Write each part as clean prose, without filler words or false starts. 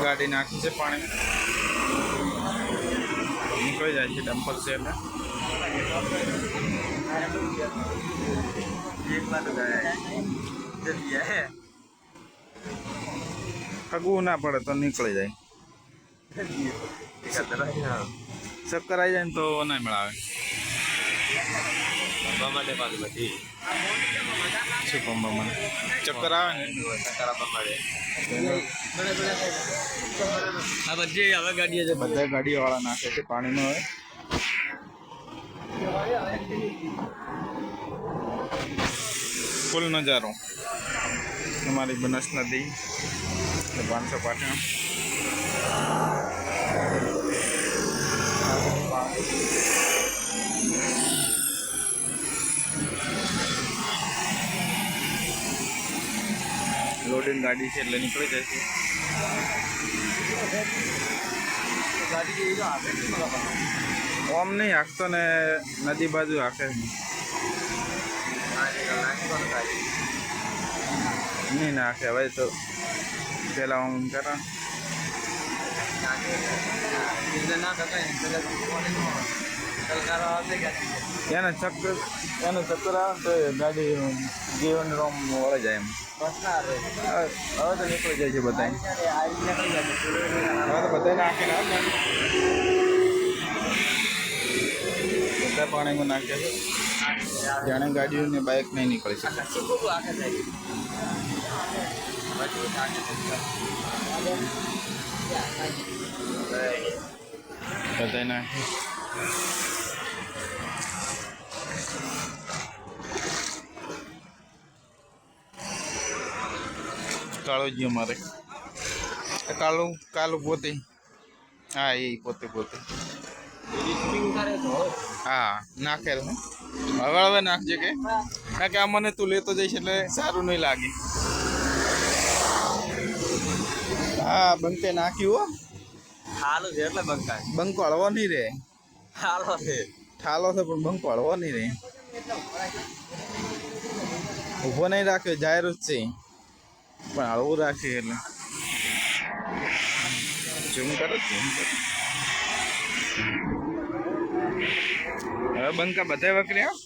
ગાડી નાખી છે પાણી નીકળી જાય છે ડમ્પર છે એટલે ફગવું ના પડે તો નીકળી જાય ચક્કર આવી જાય ને તો ના મેળાવે શું પંબા મને ચક્કર આવે ને બધા ગાડીઓ વાળા નાખે છે પાણીમાં હવે ફૂલ નજારો અમારી બનાસ નદી 500 પાટણ લોડિંગ ગાડી છે એટલે નીકળી જાય છે ઓમ નહીં હાંકતો ને નદી બાજુ હાંકે નહીં નાખે હવે તો પેલા ઓમ કરે એને ચક્કર આવે તો ગાડી જીવન રોમ વળે જાય એમ હવે તો નીકળી જાય છે બધા હવે તો બધા નાખે બધા પાણીમાં નાખે છે જાણે ગાડીઓ ને બાઇક નહીં નીકળી શકે બધા નાખે કાળો જ અમારે કાલું પોતે હા એ પોતે હા નાખે હવે નાખજે કે કારણ કે આ મને તું લેતો જઈશ એટલે સારું નહીં લાગે હા બંકે નાખ્યું હાલો છે એટલે બંકા બંકો હળવો નહીં રે હાલો છે ઠાલો છે પણ બંકો હળવો નહીં રે ઊભો નહીં રાખ્યો જાહેર જ છે પણ હળવું રાખે એટલે ઝૂમ કરો હવે બંકા બધા વકર્યા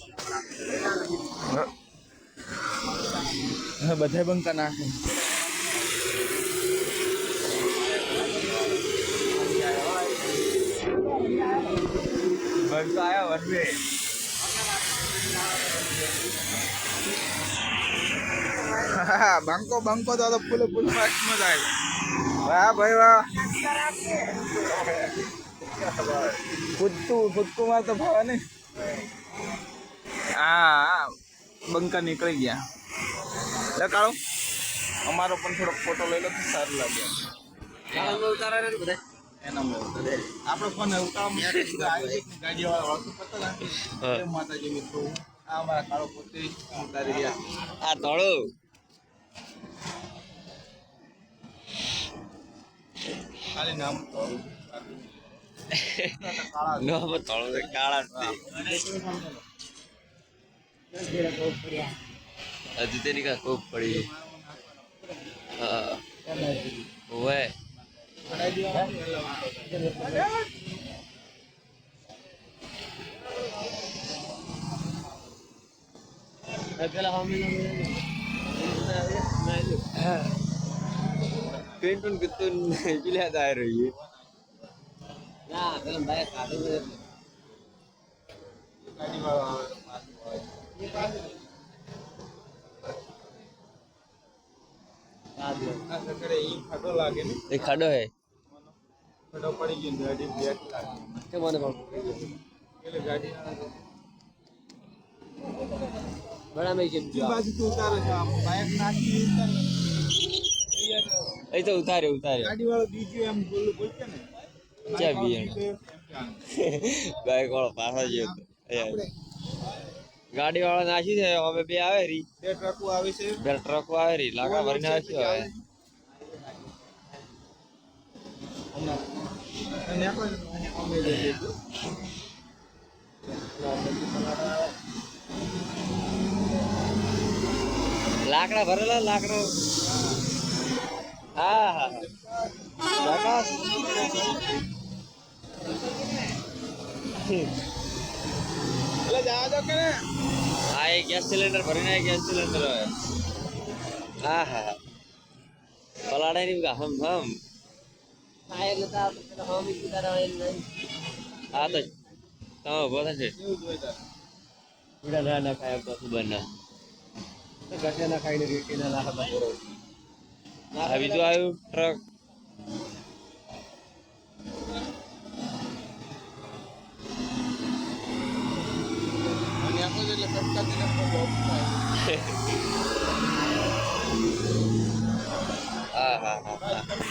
હવે બધા બંકા નાખે બંકા આયા વનવે બંકો તો ફૂલ ફાસ્ટમાં જાય વાહ ભાઈ વાહ કૂદકું માં તો ભાવે ને હા બંકા નીકળી ગયા લે કાળો અમારો પણ થોડોક ફોટો લઈ લો તો સારું લાગે આપણો ફોન ગાડી વાળા માતાજી મિત્રો આ અમારા કાળો પોતે ઉતારી ગયા આ તળો ખાલી નામ નો તળો કાળા હજુ તેની કા ખૂબ પડી હા ઓએ पेंटून कितून पिल्या जाय रही ना कलम भाई काढू ગાડી વાળો આવે ખાડો લાગે ને એ ખાડો હે ખાડો પડી ગયો ગાડી બ્રેક લાગે કે મને એટલે ગાડી બડા મે કે બાજુ તું ઉતારે છે બાઇક નાખી એ તો ઉતારે ગાડી વાળો બીજો એમ બોલકે ને ક્યાં બી બાઈક વાળો પાછા ગયો ગાડી વાળા નાખી છે હવે બે આવે રી બે ટ્રકો આવે છે લાકડા ભરીને નાખ્યો હવે લાકડા ભરેલા લાકડો હા હા પ્રકાશ એટલે જવા દો કે ને આ એક ગેસ સિલિન્ડર ભરીને ગેસ સિલિન્ડર હવે હા હા પલાડે નહીં હમ હમ હા તો તમે ઉભો થશે ના ના ખાય તો ખબર ના ગઠિયા ખાઈને રેટી ના નાખે આ બીજું આવ્યું ટ્રક અને આપણે એટલે કટકા હા હા હા હા